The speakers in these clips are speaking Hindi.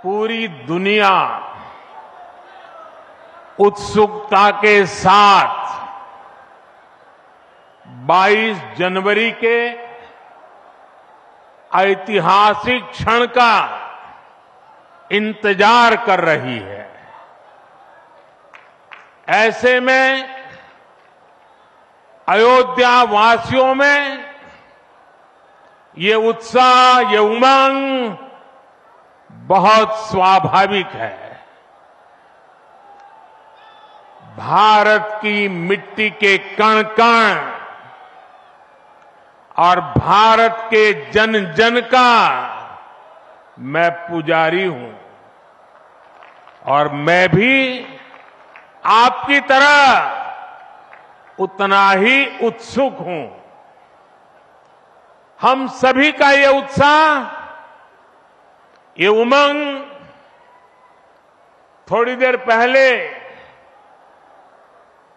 पूरी दुनिया उत्सुकता के साथ 22 जनवरी के ऐतिहासिक क्षण का इंतजार कर रही है। ऐसे में अयोध्या वासियों में ये उत्साह, ये उमंग बहुत स्वाभाविक है। भारत की मिट्टी के कण कण और भारत के जन जन का मैं पुजारी हूं और मैं भी आपकी तरह उतना ही उत्सुक हूं। हम सभी का ये उत्साह, ये उमंग थोड़ी देर पहले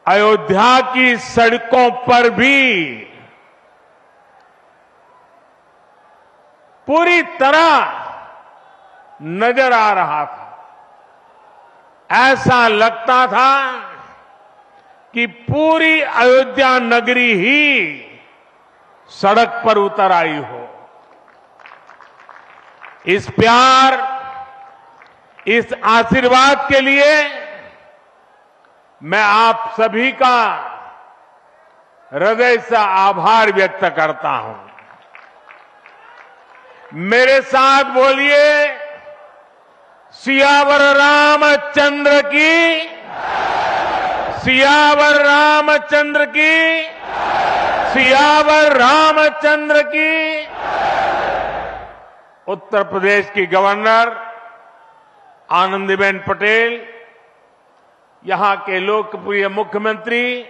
अयोध्या की सड़कों पर भी पूरी तरह नजर आ रहा था। ऐसा लगता था कि पूरी अयोध्या नगरी ही सड़क पर उतर आई हो। इस प्यार, इस आशीर्वाद के लिए मैं आप सभी का हृदय से आभार व्यक्त करता हूं। मेरे साथ बोलिए, सियावर रामचंद्र की, सियावर रामचंद्र की, सियावर रामचंद्र की। उत्तर प्रदेश की गवर्नर आनंदीबेन पटेल, यहां के लोकप्रिय मुख्यमंत्री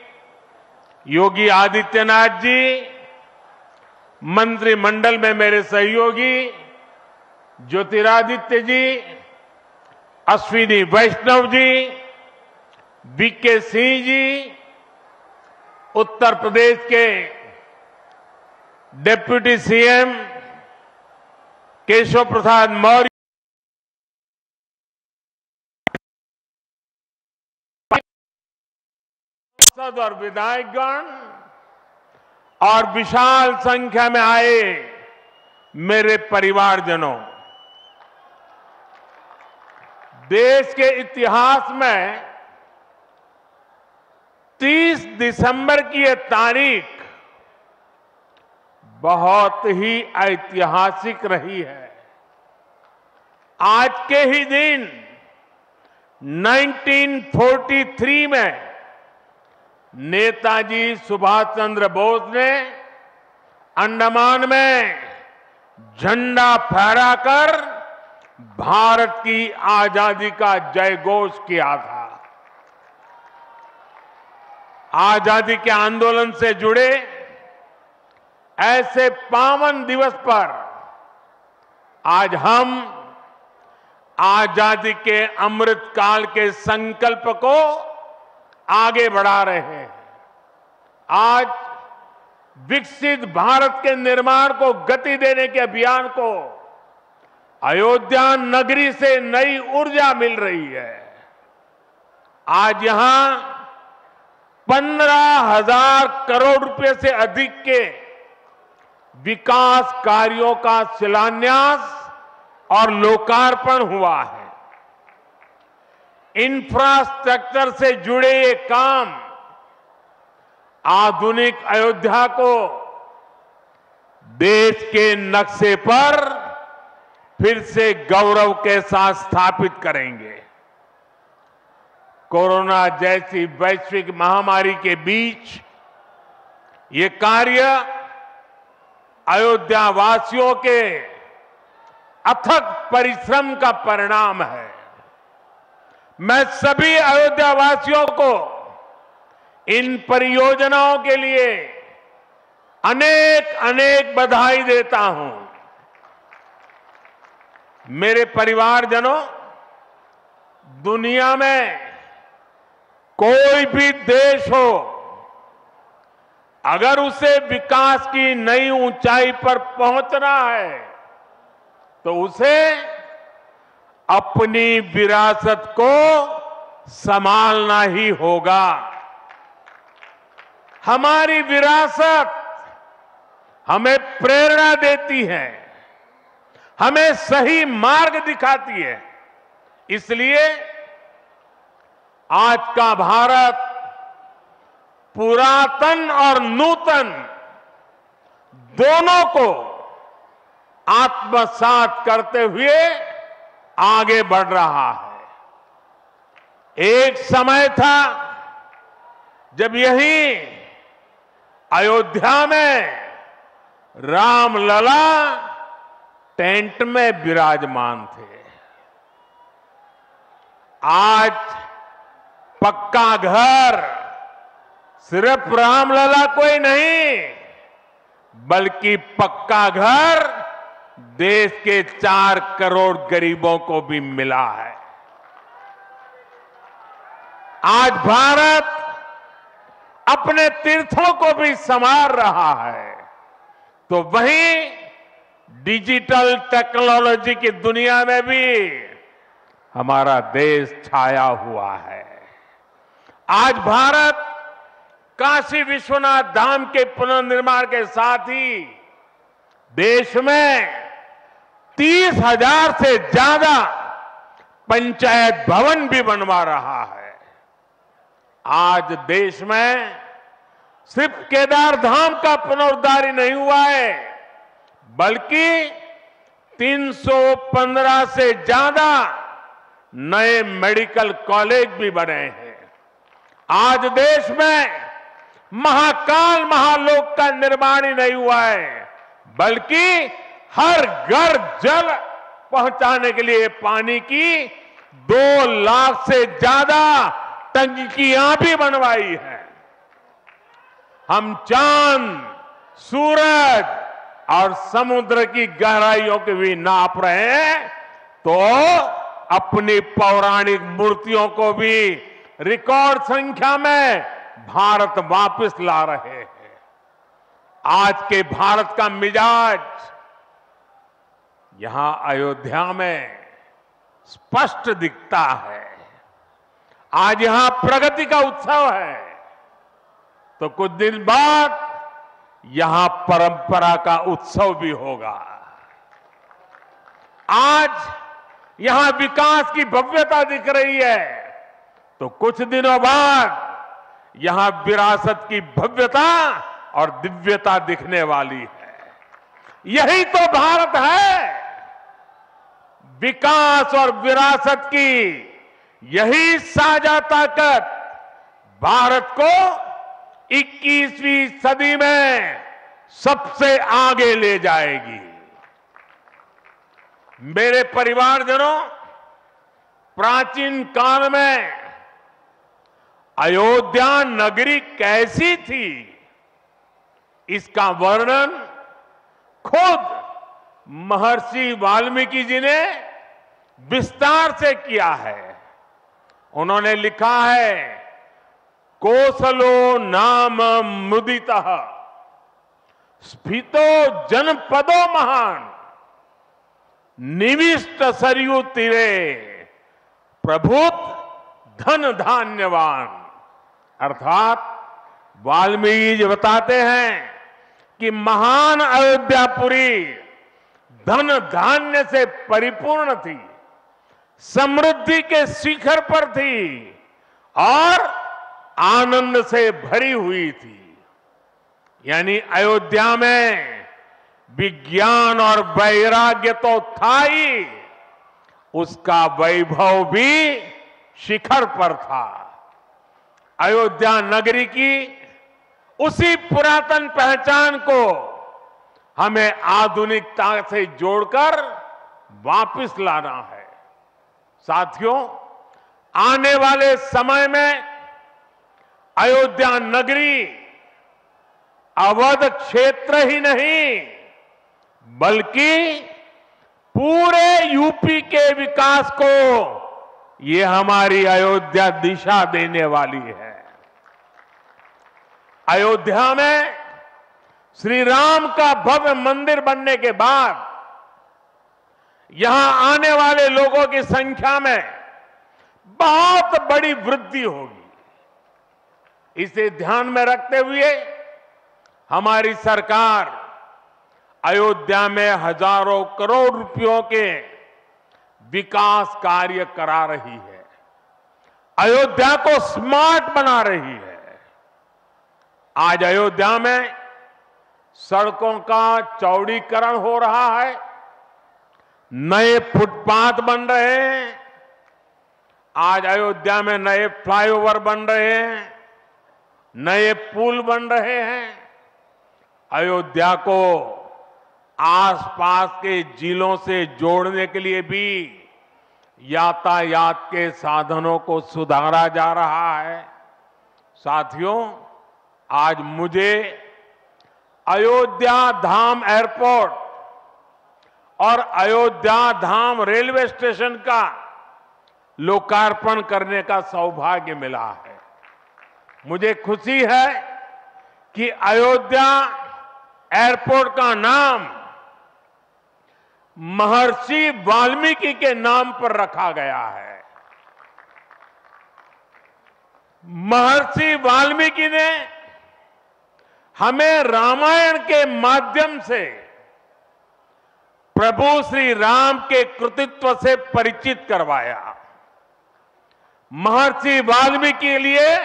योगी आदित्यनाथ जी, मंत्रिमंडल में मेरे सहयोगी ज्योतिरादित्य जी, अश्विनी वैष्णव जी, बीके सिंह जी, उत्तर प्रदेश के डिप्टी सीएम केशव प्रसाद मौर्य, सांसद और विधायकगण और विशाल संख्या में आए मेरे परिवारजनों, देश के इतिहास में 30 दिसंबर की यह तारीख बहुत ही ऐतिहासिक रही है। आज के ही दिन 1943 में नेताजी सुभाष चंद्र बोस ने अंडमान में झंडा फहराकर भारत की आजादी का जयघोष किया था। आजादी के आंदोलन से जुड़े ऐसे पावन दिवस पर आज हम आजादी के अमृत काल के संकल्प को आगे बढ़ा रहे हैं। आज विकसित भारत के निर्माण को गति देने के अभियान को अयोध्या नगरी से नई ऊर्जा मिल रही है। आज यहां 15,000 करोड़ रुपए से अधिक के विकास कार्यों का शिलान्यास और लोकार्पण हुआ है। इंफ्रास्ट्रक्चर से जुड़े ये काम आधुनिक अयोध्या को देश के नक्शे पर फिर से गौरव के साथ स्थापित करेंगे। कोरोना जैसी वैश्विक महामारी के बीच ये कार्य अयोध्या वासियों के अथक परिश्रम का परिणाम है। मैं सभी अयोध्या वासियों को इन परियोजनाओं के लिए अनेक अनेक बधाई देता हूं। मेरे परिवारजनों, दुनिया में कोई भी देश हो, अगर उसे विकास की नई ऊंचाई पर पहुंचना है तो उसे अपनी विरासत को संभालना ही होगा। हमारी विरासत हमें प्रेरणा देती है, हमें सही मार्ग दिखाती है। इसलिए आज का भारत पुरातन और नूतन दोनों को आत्मसात करते हुए आगे बढ़ रहा है। एक समय था जब यही अयोध्या में रामलला टेंट में विराजमान थे। आज पक्का घर सिर्फ रामलला को ही नहीं, बल्कि पक्का घर देश के 4 करोड़ गरीबों को भी मिला है। आज भारत अपने तीर्थों को भी संवार रहा है, तो वहीं डिजिटल टेक्नोलॉजी की दुनिया में भी हमारा देश छाया हुआ है। आज भारत काशी विश्वनाथ धाम के पुनर्निर्माण के साथ ही देश में 30,000 से ज्यादा पंचायत भवन भी बनवा रहा है। आज देश में सिर्फ केदार धाम का पुनरुद्धार ही नहीं हुआ है, बल्कि 315 से ज्यादा नए मेडिकल कॉलेज भी बने हैं। आज देश में महाकाल महालोक का निर्माण ही नहीं हुआ है, बल्कि हर घर जल पहुंचाने के लिए पानी की 2 लाख से ज्यादा टंकियां भी बनवाई है। हम चांद, सूरज और समुद्र की गहराइयों के भी नाप रहे हैं, तो अपनी पौराणिक मूर्तियों को भी रिकॉर्ड संख्या में भारत वापस ला रहे हैं। आज के भारत का मिजाज यहां अयोध्या में स्पष्ट दिखता है। आज यहां प्रगति का उत्सव है, तो कुछ दिन बाद यहां परंपरा का उत्सव भी होगा। आज यहां विकास की भव्यता दिख रही है, तो कुछ दिनों बाद यहां विरासत की भव्यता और दिव्यता दिखने वाली है। यही तो भारत है। विकास और विरासत की यही साझा ताकत भारत को 21वीं सदी में सबसे आगे ले जाएगी। मेरे परिवारजनों, प्राचीन काल में अयोध्या नगरी कैसी थी, इसका वर्णन खुद महर्षि वाल्मीकि जी ने विस्तार से किया है। उन्होंने लिखा है, कोसलो नाम मुदितः स्फीतो जनपदो महान निविष्ट सरयू तीरे प्रभुत धन धान्यवान। अर्थात वाल्मीकि जी बताते हैं कि महान अयोध्यापुरी धन धान्य से परिपूर्ण थी, समृद्धि के शिखर पर थी और आनंद से भरी हुई थी। यानी अयोध्या में विज्ञान और वैराग्य तो था ही, उसका वैभव भी शिखर पर था। अयोध्या नगरी की उसी पुरातन पहचान को हमें आधुनिकता से जोड़कर वापस लाना है। साथियों, आने वाले समय में अयोध्या नगरी अवध क्षेत्र ही नहीं, बल्कि पूरे यूपी के विकास को ये हमारी अयोध्या दिशा देने वाली है। अयोध्या में श्री राम का भव्य मंदिर बनने के बाद यहां आने वाले लोगों की संख्या में बहुत बड़ी वृद्धि होगी। इसे ध्यान में रखते हुए हमारी सरकार अयोध्या में हजारों करोड़ रुपयों के विकास कार्य करा रही है, अयोध्या को स्मार्ट बना रही है। आज अयोध्या में सड़कों का चौड़ीकरण हो रहा है, नए फुटपाथ बन रहे हैं, आज अयोध्या में नए फ्लाईओवर बन रहे हैं, नए पुल बन रहे हैं। अयोध्या को आसपास के जिलों से जोड़ने के लिए भी यातायात के साधनों को सुधारा जा रहा है। साथियों, आज मुझे अयोध्या धाम एयरपोर्ट और अयोध्या धाम रेलवे स्टेशन का लोकार्पण करने का सौभाग्य मिला है। मुझे खुशी है कि अयोध्या एयरपोर्ट का नाम महर्षि वाल्मीकि के नाम पर रखा गया है। महर्षि वाल्मीकि ने हमें रामायण के माध्यम से प्रभु श्री राम के कृतित्व से परिचित करवाया। महर्षि वाल्मीकि के लिए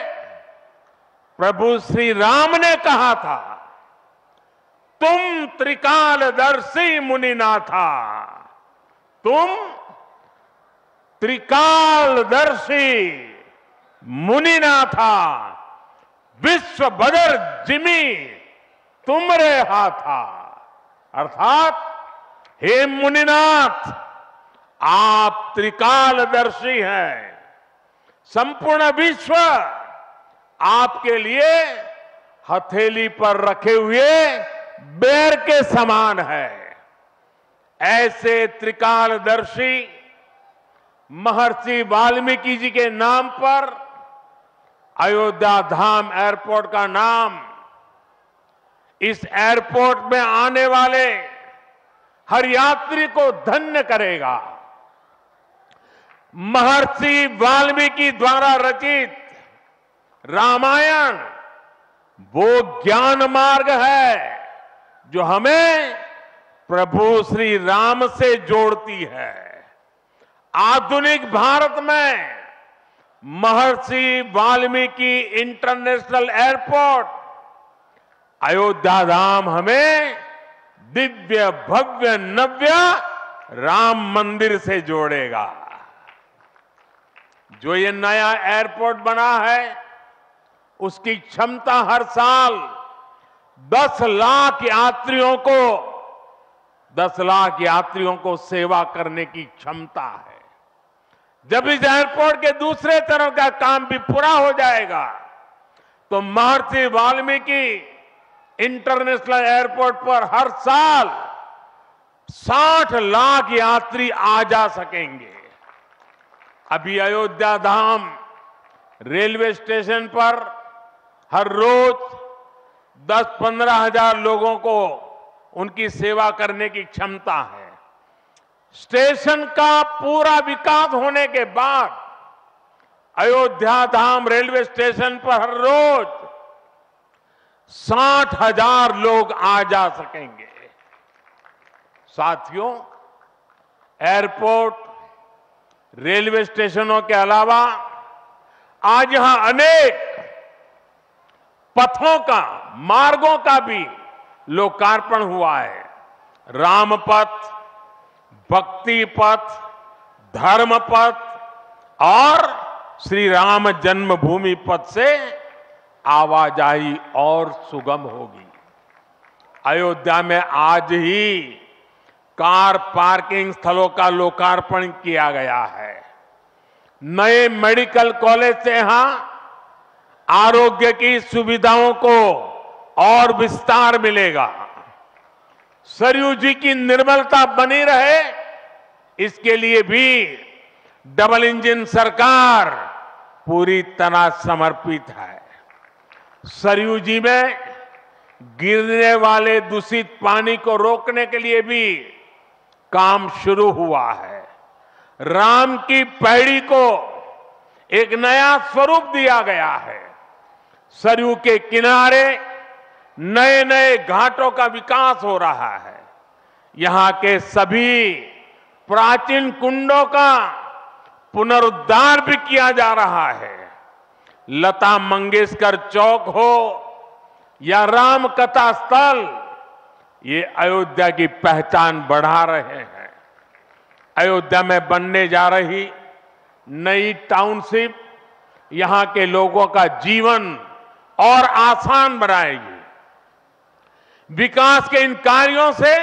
प्रभु श्री राम ने कहा था, तुम त्रिकालदर्शी मुनिनाथा, तुम त्रिकालदर्शी मुनिनाथा, विश्व बदर जिमी तुमरे हाथा। अर्थात हे मुनिनाथ, आप त्रिकालदर्शी हैं, संपूर्ण विश्व आपके लिए हथेली पर रखे हुए बेर के समान है। ऐसे त्रिकालदर्शी महर्षि वाल्मीकि जी के नाम पर अयोध्या धाम एयरपोर्ट का नाम इस एयरपोर्ट में आने वाले हर यात्री को धन्य करेगा। महर्षि वाल्मीकि द्वारा रचित रामायण वो ज्ञान मार्ग है जो हमें प्रभु श्री राम से जोड़ती है। आधुनिक भारत में महर्षि वाल्मीकि इंटरनेशनल एयरपोर्ट अयोध्या धाम हमें दिव्य भव्य नव्य राम मंदिर से जोड़ेगा। जो ये नया एयरपोर्ट बना है उसकी क्षमता हर साल 10 लाख यात्रियों को सेवा करने की क्षमता है। जब इस एयरपोर्ट के दूसरे चरण का काम भी पूरा हो जाएगा तो महर्षि वाल्मीकि इंटरनेशनल एयरपोर्ट पर हर साल 60 लाख यात्री आ जा सकेंगे। अभी अयोध्या धाम रेलवे स्टेशन पर हर रोज 10-15 हजार लोगों को उनकी सेवा करने की क्षमता है। स्टेशन का पूरा विकास होने के बाद अयोध्या धाम रेलवे स्टेशन पर हर रोज 60,000 लोग आ जा सकेंगे। साथियों, एयरपोर्ट, रेलवे स्टेशनों के अलावा आज यहां अनेक पथों का, मार्गों का भी लोकार्पण हुआ है। राम पथ, भक्ति पथ, धर्म पथ और श्री राम जन्मभूमि पथ से आवाजाही और सुगम होगी। अयोध्या में आज ही कार पार्किंग स्थलों का लोकार्पण किया गया है। नए मेडिकल कॉलेज से यहां आरोग्य की सुविधाओं को और विस्तार मिलेगा। सरयू जी की निर्मलता बनी रहे, इसके लिए भी डबल इंजन सरकार पूरी तरह समर्पित है। सरयू जी में गिरने वाले दूषित पानी को रोकने के लिए भी काम शुरू हुआ है। राम की पैड़ी को एक नया स्वरूप दिया गया है। सरयू के किनारे नए नए घाटों का विकास हो रहा है। यहां के सभी प्राचीन कुंडों का पुनरुद्धार भी किया जा रहा है। लता मंगेशकर चौक हो या राम कथा स्थल, ये अयोध्या की पहचान बढ़ा रहे हैं। अयोध्या में बनने जा रही नई टाउनशिप यहां के लोगों का जीवन और आसान बनाएगी। विकास के इन कार्यों से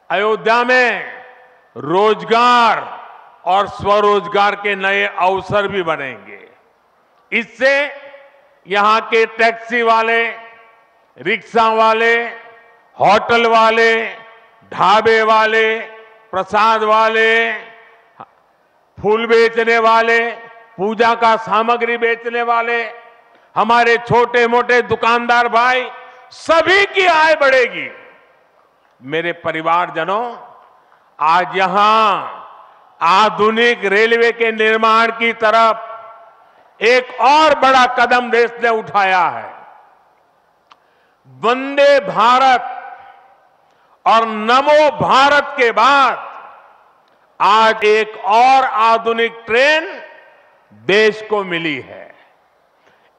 अयोध्या में रोजगार और स्वरोजगार के नए अवसर भी बनेंगे। इससे यहां के टैक्सी वाले, रिक्शा वाले, होटल वाले, ढाबे वाले, प्रसाद वाले, फूल बेचने वाले, पूजा का सामग्री बेचने वाले, हमारे छोटे मोटे दुकानदार भाई, सभी की आय बढ़ेगी। मेरे परिवारजनों, आज यहां आधुनिक रेलवे के निर्माण की तरफ एक और बड़ा कदम देश ने उठाया है। वंदे भारत और नमो भारत के बाद आज एक और आधुनिक ट्रेन देश को मिली है।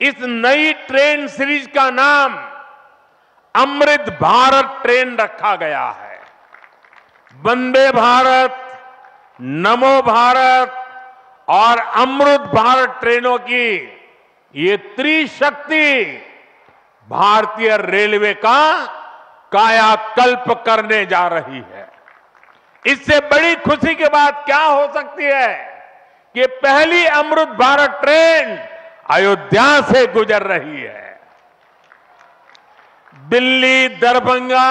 इस नई ट्रेन सीरीज का नाम अमृत भारत ट्रेन रखा गया है। वंदे भारत, नमो भारत और अमृत भारत ट्रेनों की ये त्रिशक्ति भारतीय रेलवे का कायाकल्प करने जा रही है। इससे बड़ी खुशी की बात क्या हो सकती है कि पहली अमृत भारत ट्रेन अयोध्या से गुजर रही है। Delhi Darbhanga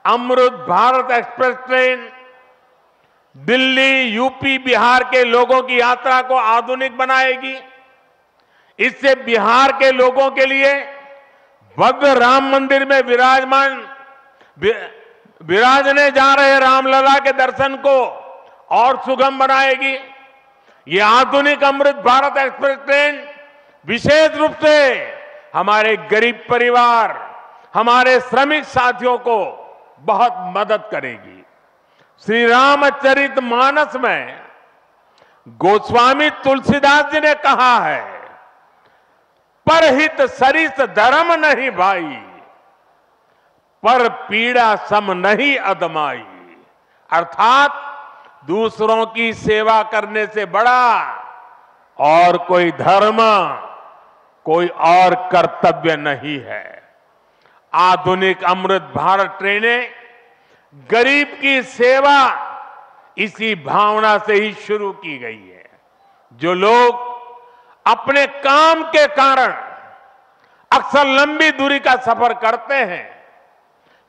Amrit Bharat express train Delhi, UP, Bihar के लोगों की यात्रा को आधुनिक बनाएगी। इससे बिहार के लोगों के लिए भव्य राम मंदिर में विराजने जा रहे रामलला के दर्शन को और सुगम बनाएगी। ये आधुनिक अमृत भारत एक्सप्रेस ट्रेन विशेष रूप से हमारे गरीब परिवार, हमारे श्रमिक साथियों को बहुत मदद करेगी। श्री रामचरित मानस में गोस्वामी तुलसीदास जी ने कहा है, परहित सरिस धर्म नहीं भाई, पर पीड़ा सम नहीं अदमाई। अर्थात दूसरों की सेवा करने से बड़ा और कोई धर्म, कोई और कर्तव्य नहीं है। आधुनिक अमृत भारत ट्रेनें गरीब की सेवा इसी भावना से ही शुरू की गई है। जो लोग अपने काम के कारण अक्सर लंबी दूरी का सफर करते हैं,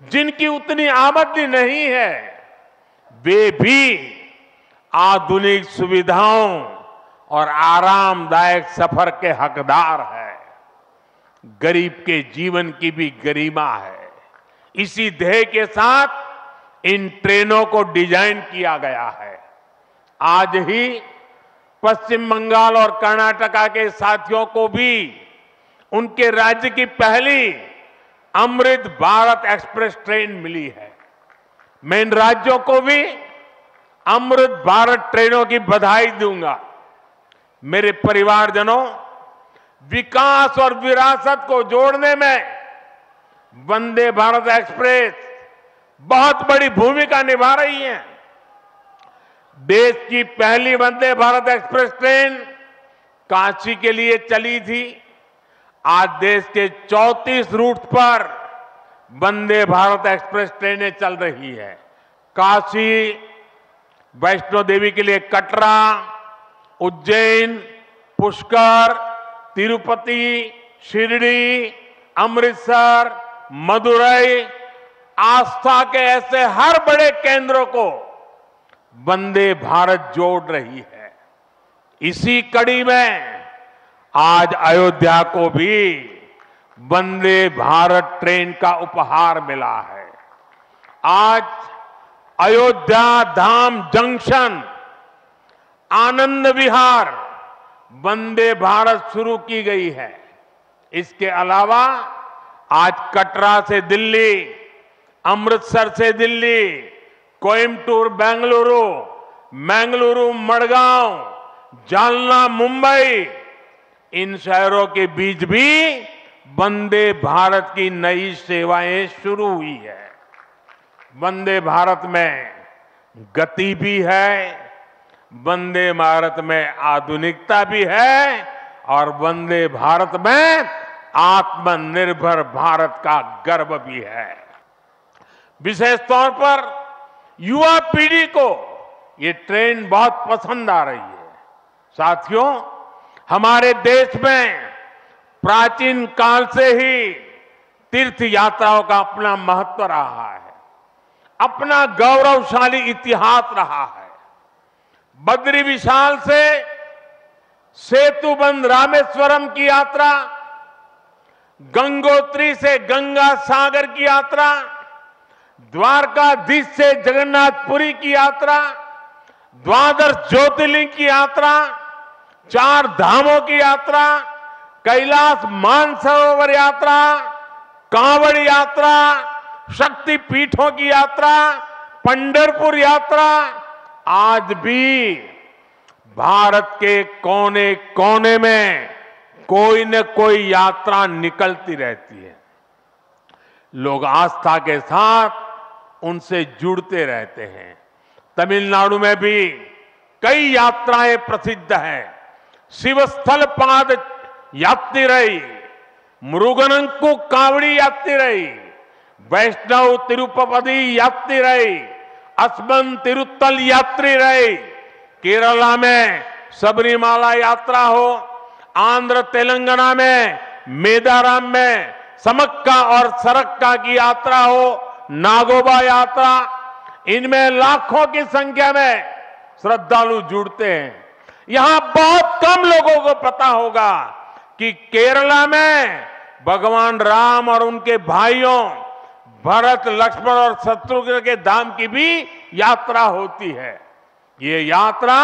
जिनकी उतनी आमदनी नहीं है, वे भी आधुनिक सुविधाओं और आरामदायक सफर के हकदार हैं। गरीब के जीवन की भी गरिमा है। इसी ध्येय के साथ इन ट्रेनों को डिजाइन किया गया है। आज ही पश्चिम बंगाल और कर्नाटका के साथियों को भी उनके राज्य की पहली अमृत भारत एक्सप्रेस ट्रेन मिली है। मैं इन राज्यों को भी अमृत भारत ट्रेनों की बधाई दूंगा। मेरे परिवारजनों, विकास और विरासत को जोड़ने में वंदे भारत एक्सप्रेस बहुत बड़ी भूमिका निभा रही है। देश की पहली वंदे भारत एक्सप्रेस ट्रेन काशी के लिए चली थी। आज देश के 34 रूट पर वंदे भारत एक्सप्रेस ट्रेनें चल रही है। काशी, वैष्णो देवी के लिए कटरा, उज्जैन, पुष्कर, तिरुपति, शिरडी, अमृतसर, मदुरई, आस्था के ऐसे हर बड़े केंद्रों को वंदे भारत जोड़ रही है। इसी कड़ी में आज अयोध्या को भी वंदे भारत ट्रेन का उपहार मिला है। आज अयोध्या धाम जंक्शन आनंद विहार वंदे भारत शुरू की गई है। इसके अलावा आज कटरा से दिल्ली, अमृतसर से दिल्ली, कोयम्बटूर बेंगलुरु, मंगलुरु मडगांव, जालना मुंबई, इन शहरों के बीच भी वंदे भारत की नई सेवाएं शुरू हुई है। वंदे भारत में गति भी है, वंदे भारत में आधुनिकता भी है और वंदे भारत में आत्मनिर्भर भारत का गर्व भी है। विशेष तौर पर युवा पीढ़ी को ये ट्रेन बहुत पसंद आ रही है। साथियों, हमारे देश में प्राचीन काल से ही तीर्थ यात्राओं का अपना महत्व रहा है, अपना गौरवशाली इतिहास रहा है। बद्री विशाल से सेतुबंध रामेश्वरम की यात्रा, गंगोत्री से गंगा सागर की यात्रा, द्वारकाधीश से जगन्नाथपुरी की यात्रा, द्वादश ज्योतिर्लिंग की यात्रा, 4 धामों की यात्रा, कैलाश मानसरोवर यात्रा, कांवड़ यात्रा, शक्ति पीठों की यात्रा, पंढरपुर यात्रा, आज भी भारत के कोने कोने में कोई न कोई यात्रा निकलती रहती है। लोग आस्था के साथ उनसे जुड़ते रहते हैं। तमिलनाडु में भी कई यात्राएं प्रसिद्ध हैं। शिवस्थल पाद यात्रिरई, मुरुगनंकु कावड़ी यात्रिरई, वैष्णव तिरुपति यात्रिरई, अस्मन तिरुत्तल यात्रिरई, केरला में सबरीमाला यात्रा हो, आंध्र तेलंगाना में मेदाराम में समक्का और सरक्का की यात्रा हो, नागोबा यात्रा, इनमें लाखों की संख्या में श्रद्धालु जुड़ते हैं। यहां बहुत कम लोगों को पता होगा कि केरला में भगवान राम और उनके भाइयों भरत, लक्ष्मण और शत्रुघ्न के धाम की भी यात्रा होती है। ये यात्रा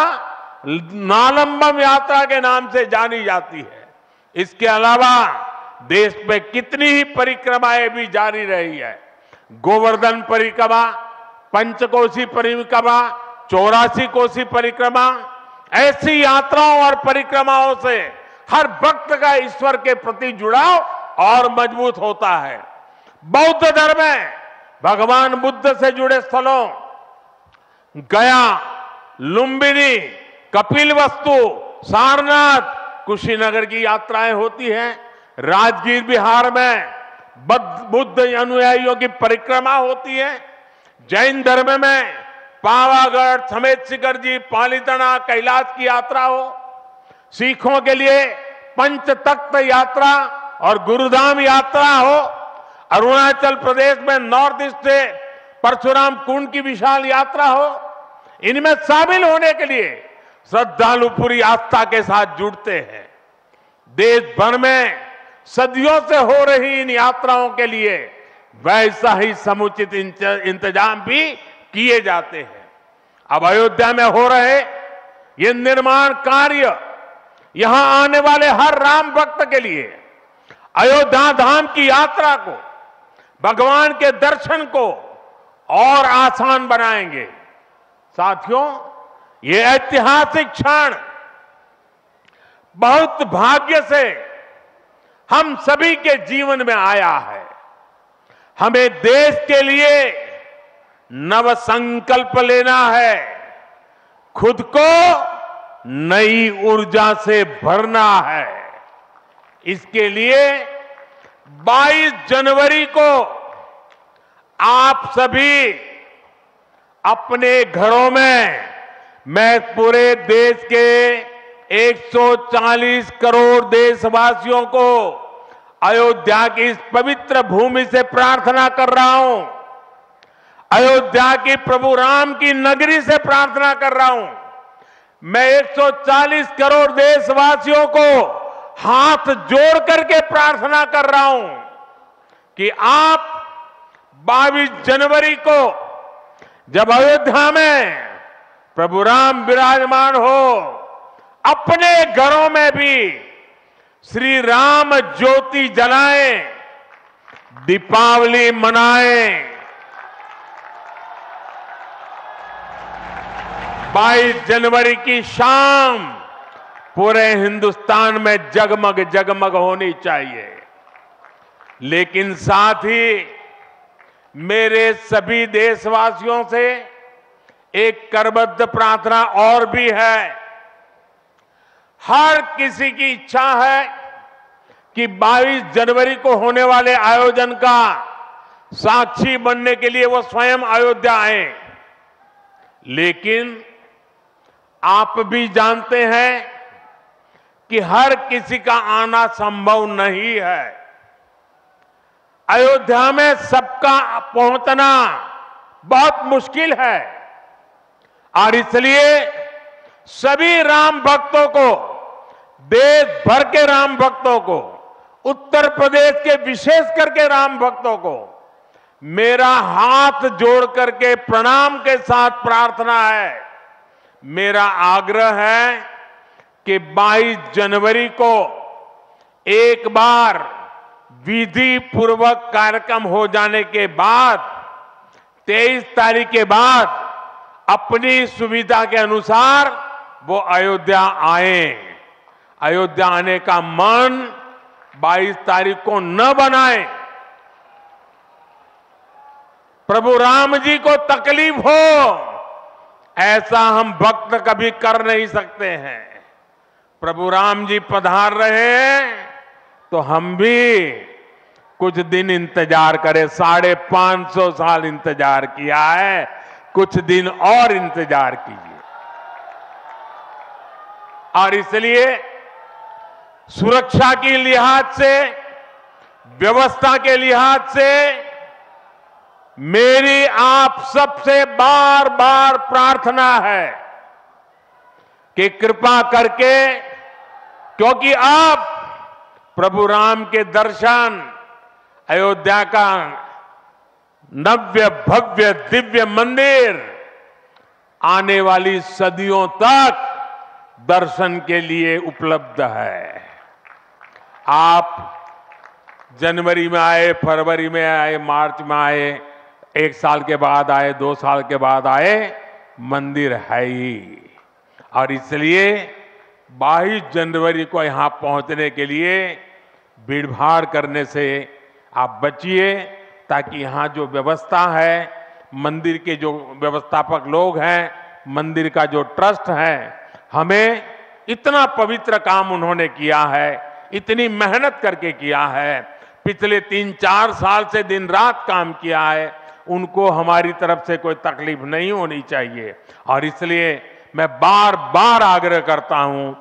नालंबम यात्रा के नाम से जानी जाती है। इसके अलावा देश में कितनी ही परिक्रमाएं भी जारी रही है। गोवर्धन परिक्रमा, पंचकोशी परिक्रमा, 84 कोसी परिक्रमा, ऐसी यात्राओं और परिक्रमाओं से हर भक्त का ईश्वर के प्रति जुड़ाव और मजबूत होता है। बौद्ध धर्म में भगवान बुद्ध से जुड़े स्थलों गया, लुम्बिनी, कपिलवस्तु, सारनाथ, कुशीनगर की यात्राएं होती हैं। राजगीर बिहार में बुद्ध अनुयायियों की परिक्रमा होती है। जैन धर्म में पावागढ़, समेत शिखर जी, पालीताना, कैलाश की यात्रा हो। सिखों के लिए पंच तख्त यात्रा और गुरुधाम यात्रा हो। अरुणाचल प्रदेश में नॉर्थ ईस्ट से परशुराम कुंड की विशाल यात्रा हो। इनमें शामिल होने के लिए श्रद्धालु पूरी आस्था के साथ जुड़ते हैं। देश भर में सदियों से हो रही इन यात्राओं के लिए वैसा ही समुचित इंतजाम भी किए जाते हैं। अब अयोध्या में हो रहे ये निर्माण कार्य यहां आने वाले हर राम भक्त के लिए अयोध्या धाम की यात्रा को, भगवान के दर्शन को और आसान बनाएंगे। साथियों, ये ऐतिहासिक क्षण बहुत भाग्य से हम सभी के जीवन में आया है। हमें देश के लिए नव संकल्प लेना है, खुद को नई ऊर्जा से भरना है। इसके लिए 22 जनवरी को आप सभी अपने घरों में, मैं पूरे देश के 140 करोड़ देशवासियों को अयोध्या की इस पवित्र भूमि से प्रार्थना कर रहा हूं। अयोध्या की प्रभु राम की नगरी से प्रार्थना कर रहा हूं। मैं 140 करोड़ देशवासियों को हाथ जोड़ करके प्रार्थना कर रहा हूं कि आप 22 जनवरी को जब अयोध्या में प्रभु राम विराजमान हो, अपने घरों में भी श्री राम ज्योति जलाएं, दीपावली मनाएं। 22 जनवरी की शाम पूरे हिंदुस्तान में जगमग जगमग होनी चाहिए। लेकिन साथ ही मेरे सभी देशवासियों से एक करबद्ध प्रार्थना और भी है। हर किसी की इच्छा है कि 22 जनवरी को होने वाले आयोजन का साक्षी बनने के लिए वो स्वयं अयोध्या आए। लेकिन आप भी जानते हैं कि हर किसी का आना संभव नहीं है। अयोध्या में सबका पहुंचना बहुत मुश्किल है और इसलिए सभी राम भक्तों को, देश भर के राम भक्तों को, उत्तर प्रदेश के विशेष करके राम भक्तों को मेरा हाथ जोड़ करके प्रणाम के साथ प्रार्थना है, मेरा आग्रह है कि 22 जनवरी को एक बार विधि पूर्वक कार्यक्रम हो जाने के बाद 23 तारीख के बाद अपनी सुविधा के अनुसार वो अयोध्या आए। अयोध्या आने का मन 22 तारीख को न बनाए। प्रभु राम जी को तकलीफ हो ऐसा हम भक्त कभी कर नहीं सकते हैं। प्रभु राम जी पधार रहे हैं तो हम भी कुछ दिन इंतजार करें। 550 साल इंतजार किया है, कुछ दिन और इंतजार कीजिए। और इसलिए सुरक्षा के लिहाज से, व्यवस्था के लिहाज से मेरी आप सबसे बार बार प्रार्थना है कि कृपा करके, क्योंकि अब प्रभु राम के दर्शन, अयोध्या का नव्य भव्य दिव्य मंदिर आने वाली सदियों तक दर्शन के लिए उपलब्ध है। आप जनवरी में आए, फरवरी में आए, मार्च में आए, 1 साल के बाद आए, 2 साल के बाद आए, मंदिर है ही। और इसलिए 22 जनवरी को यहां पहुंचने के लिए भीड़भाड़ करने से आप बचिए, ताकि यहां जो व्यवस्था है, मंदिर के जो व्यवस्थापक लोग हैं, मंदिर का जो ट्रस्ट है, हमें इतना पवित्र काम उन्होंने किया है, इतनी मेहनत करके किया है, पिछले 3-4 साल से दिन रात काम किया है, उनको हमारी तरफ से कोई तकलीफ नहीं होनी चाहिए। और इसलिए मैं बार बार आग्रह करता हूं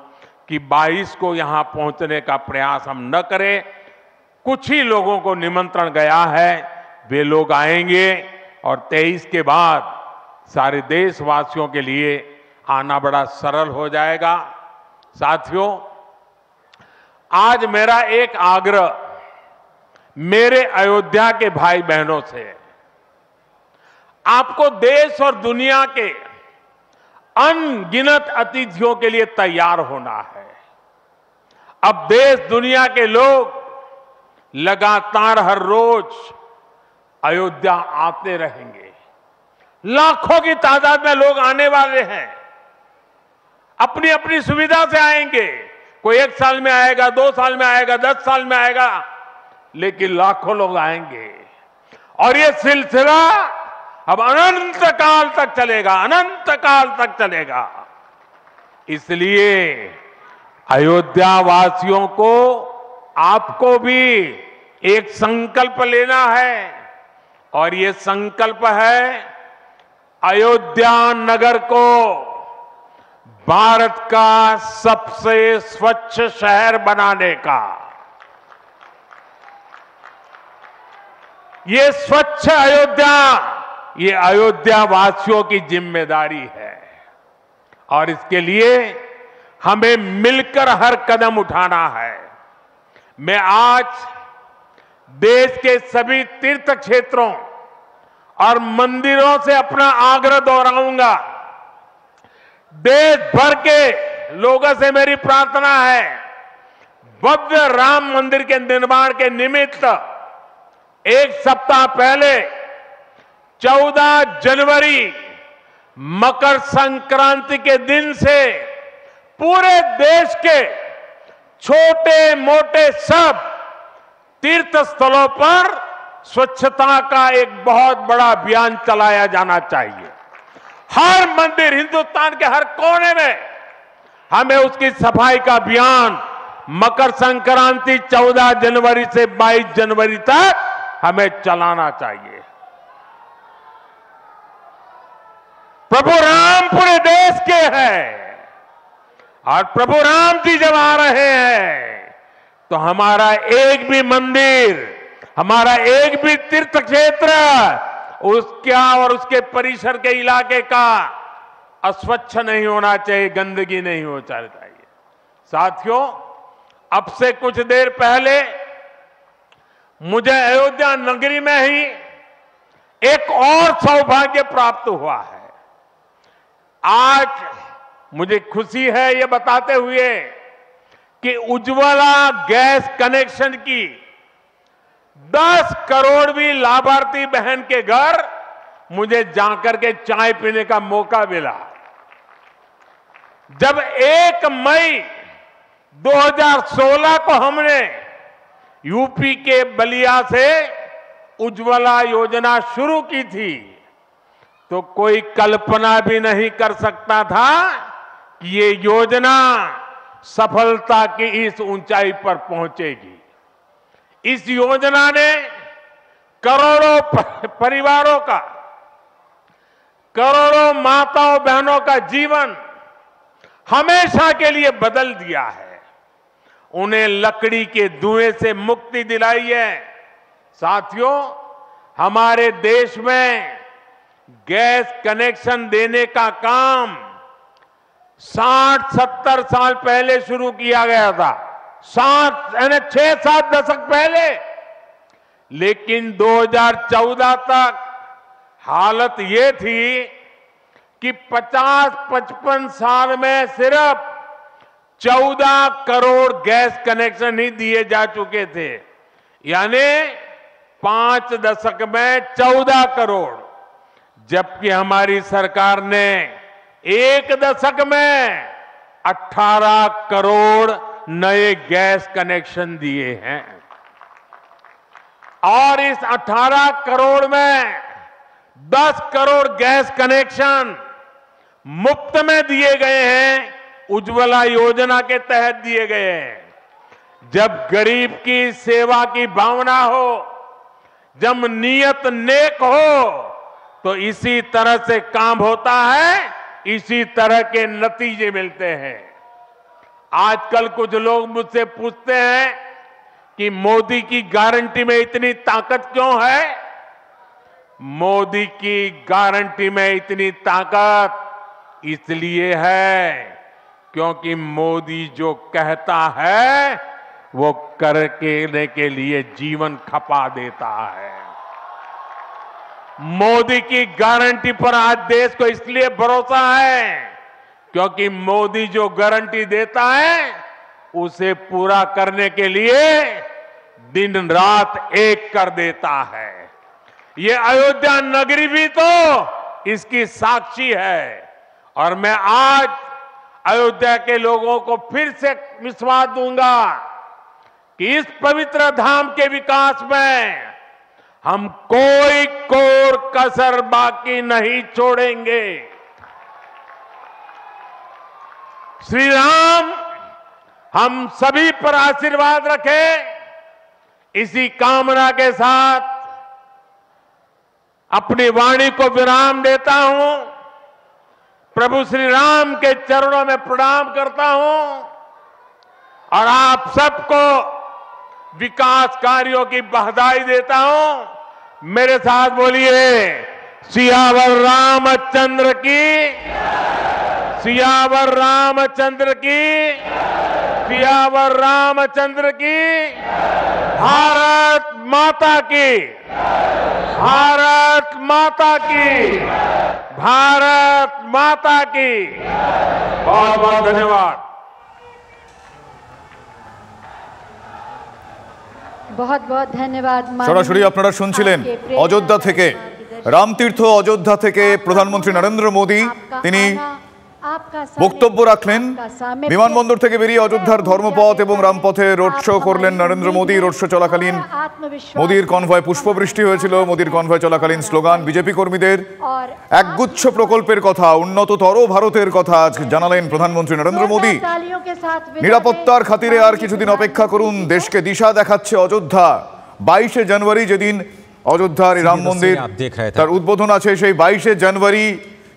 कि 22 को यहां पहुंचने का प्रयास हम न करें। कुछ ही लोगों को निमंत्रण गया है, वे लोग आएंगे और 23 के बाद सारे देशवासियों के लिए आना बड़ा सरल हो जाएगा। साथियों, आज मेरा एक आग्रह मेरे अयोध्या के भाई बहनों से है। आपको देश और दुनिया के अनगिनत अतिथियों के लिए तैयार होना है। अब देश दुनिया के लोग लगातार हर रोज अयोध्या आते रहेंगे। लाखों की तादाद में लोग आने वाले हैं, अपनी अपनी सुविधा से आएंगे। कोई 1 साल में आएगा, 2 साल में आएगा, 10 साल में आएगा, लेकिन लाखों लोग आएंगे। और ये सिलसिला अब अनंत काल तक चलेगा, अनंत काल तक चलेगा। इसलिए अयोध्या वासियों को, आपको भी एक संकल्प लेना है, और ये संकल्प है अयोध्या नगर को भारत का सबसे स्वच्छ शहर बनाने का। ये स्वच्छ अयोध्या, ये अयोध्या वासियों की जिम्मेदारी है और इसके लिए हमें मिलकर हर कदम उठाना है। मैं आज देश के सभी तीर्थ क्षेत्रों और मंदिरों से अपना आग्रह दोहराऊंगा देश भर के लोगों से मेरी प्रार्थना है, भव्य राम मंदिर के निर्माण के निमित्त एक सप्ताह पहले 14 जनवरी मकर संक्रांति के दिन से पूरे देश के छोटे मोटे सब तीर्थ स्थलों पर स्वच्छता का एक बहुत बड़ा अभियान चलाया जाना चाहिए। हर मंदिर, हिंदुस्तान के हर कोने में हमें उसकी सफाई का अभियान मकर संक्रांति 14 जनवरी से 22 जनवरी तक हमें चलाना चाहिए। प्रभु राम पूरे देश के हैं और प्रभु राम जी जब आ रहे हैं तो हमारा एक भी मंदिर, हमारा एक भी तीर्थ क्षेत्र उसका और उसके परिसर के इलाके का अस्वच्छ नहीं होना चाहिए, गंदगी नहीं होना चाहिए। साथियों, अब से कुछ देर पहले मुझे अयोध्या नगरी में ही एक और सौभाग्य प्राप्त हुआ है। आज मुझे खुशी है ये बताते हुए कि उज्ज्वला गैस कनेक्शन की 10 करोड़वीं लाभार्थी बहन के घर मुझे जाकर के चाय पीने का मौका मिला। जब 1 मई 2016 को हमने यूपी के बलिया से उज्ज्वला योजना शुरू की थी तो कोई कल्पना भी नहीं कर सकता था कि ये योजना सफलता की इस ऊंचाई पर पहुंचेगी। इस योजना ने करोड़ों परिवारों का, करोड़ों माताओं बहनों का जीवन हमेशा के लिए बदल दिया है। उन्हें लकड़ी के धुएं से मुक्ति दिलाई है। साथियों, हमारे देश में गैस कनेक्शन देने का काम 60-70 साल पहले शुरू किया गया था, 6-7 दशक पहले। लेकिन 2014 तक हालत ये थी कि 50-55 साल में सिर्फ 14 करोड़ गैस कनेक्शन ही दिए जा चुके थे, यानी 5 दशक में 14 करोड़, जबकि हमारी सरकार ने 1 दशक में 18 करोड़ नए गैस कनेक्शन दिए हैं। और इस 18 करोड़ में 10 करोड़ गैस कनेक्शन मुफ्त में दिए गए हैं, उज्ज्वला योजना के तहत दिए गए हैं। जब गरीब की सेवा की भावना हो, जब नियत नेक हो, तो इसी तरह से काम होता है, इसी तरह के नतीजे मिलते हैं। आजकल कुछ लोग मुझसे पूछते हैं कि मोदी की गारंटी में इतनी ताकत क्यों है? मोदी की गारंटी में इतनी ताकत इसलिए है क्योंकि मोदी जो कहता है वो करने के लिए जीवन खपा देता है। मोदी की गारंटी पर आज देश को इसलिए भरोसा है क्योंकि मोदी जो गारंटी देता है उसे पूरा करने के लिए दिन रात एक कर देता है। ये अयोध्या नगरी भी तो इसकी साक्षी है। और मैं आज अयोध्या के लोगों को फिर से विश्वास दूंगा कि इस पवित्र धाम के विकास में हम कोई कोर कसर बाकी नहीं छोड़ेंगे। श्री राम हम सभी पर आशीर्वाद रखें, इसी कामना के साथ अपनी वाणी को विराम देता हूं। प्रभु श्री राम के चरणों में प्रणाम करता हूं और आप सबको विकास कार्यों की बधाई देता हूं। मेरे साथ बोलिए, सियावर रामचंद्र की, सियावर रामचंद्र की, सियावर रामचंद्र की। भारत माता की, भारत माता की। भारत माता की। बहुत बहुत धन्यवाद। बहुत बहुत धन्यवाद। সরাসরি আপনারা শুনছিলেন অযোধ্যা থেকে, রামতীর্থ অযোধ্যা থেকে প্রধানমন্ত্রী নরেন্দ্র মোদী তিনি বক্তব্য রাখলেন। বিমানবন্দর থেকে বেরিয়ে অযোধ্যার ধর্মপথ এবং রামপথে রোড শো করলেন নরেন্দ্র মোদী। রোড শো চলাকালীন মোদীর কনভয় পুষ্পবৃষ্টি হয়েছিল। মোদীর কনভয় চলাকালীন স্লোগান বিজেপি কর্মীদের। একগুচ্ছ প্রকল্পের কথা, উন্নততর ভারতের কথা আজ জানালেন প্রধানমন্ত্রী নরেন্দ্র মোদী। নিরাপত্তার খাতিরে আর কিছুদিন অপেক্ষা করুন, দেশকে দিশা দেখাচ্ছে অযোধ্যা। 22শে জানুয়ারি যেদিন অযোধ্যার রাম মন্দির তার উদ্বোধন আছে, সেই 22শে জানুয়ারি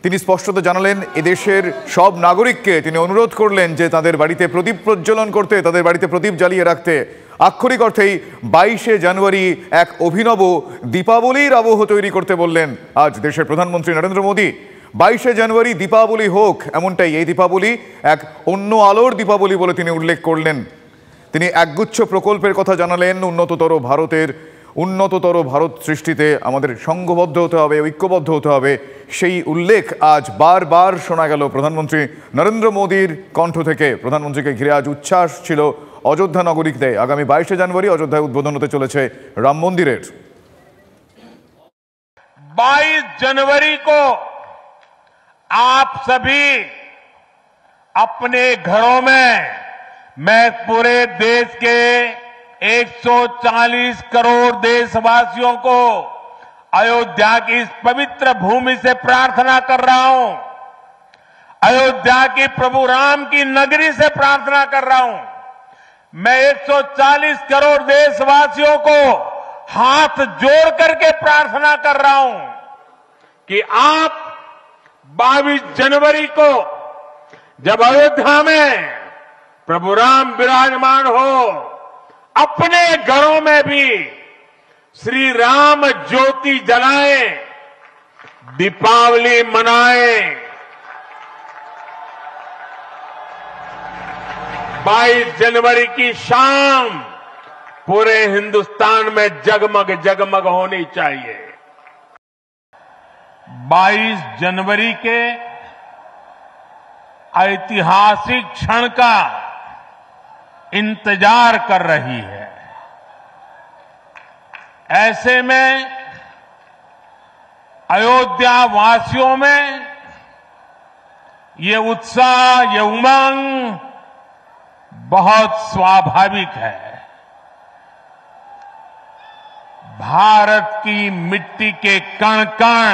তিনি স্পষ্টত জানালেন এদেশের সব নাগরিককে তিনি অনুরোধ করলেন যে তাদের বাড়িতে প্রদীপ প্রজ্বলন করতে, তাদের বাড়িতে প্রদীপ জ্বালিয়ে রাখতে। আক্ষরিক অর্থেই 22শে জানুয়ারি এক অভিনব দীপাবলির আবহ তৈরি করতে বললেন আজ দেশের প্রধানমন্ত্রী নরেন্দ্র মোদী। 22শে জানুয়ারি দীপাবলি হোক, এমনটাই এই দীপাবলি এক অন্য আলোর দীপাবলি বলে তিনি উল্লেখ করলেন। তিনি একগুচ্ছ প্রকল্পের কথা জানালেন। উন্নততর ভারত সৃষ্টিতে আমাদের সংঘবদ্ধ হতে হবে, ঐক্যবদ্ধ হতে হবে, সেই উল্লেখ আজ বারবার শোনা গেল প্রধানমন্ত্রী নরেন্দ্র মোদীর কণ্ঠ থেকে। প্রধানমন্ত্রীকে ঘিরে আজ উচ্ছ্বাস ছিল অযোধ্যা নাগরিকদের। আগামী 22শে জানুয়ারি অযোধ্যায় উদ্বোধন হতে চলেছে রাম মন্দিরের। 22 जनवरी को आप सभी अपने घरों में, मैं पूरे देश के 140 करोड़ देशवासियों को अयोध्या की इस पवित्र भूमि से प्रार्थना कर रहा हूं, अयोध्या की प्रभु राम की नगरी से प्रार्थना कर रहा हूं। मैं 140 करोड़ देशवासियों को हाथ जोड़ करके प्रार्थना कर रहा हूं कि आप 22 जनवरी को जब अयोध्या में प्रभु राम विराजमान हो, अपने घरों में भी श्री राम ज्योति जलाएं, दीपावली मनाएं। 22 जनवरी की शाम पूरे हिंदुस्तान में जगमग जगमग होनी चाहिए। 22 जनवरी के ऐतिहासिक क्षण का इंतजार कर रही है। ऐसे में अयोध्या वासियों में ये उत्साह, ये उमंग बहुत स्वाभाविक है। भारत की मिट्टी के कण कण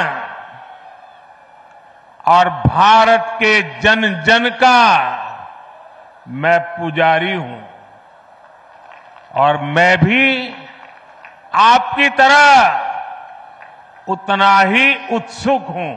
और भारत के जन जन का मैं पुजारी हूं, और मैं भी आपकी तरह उतना ही उत्सुक हूं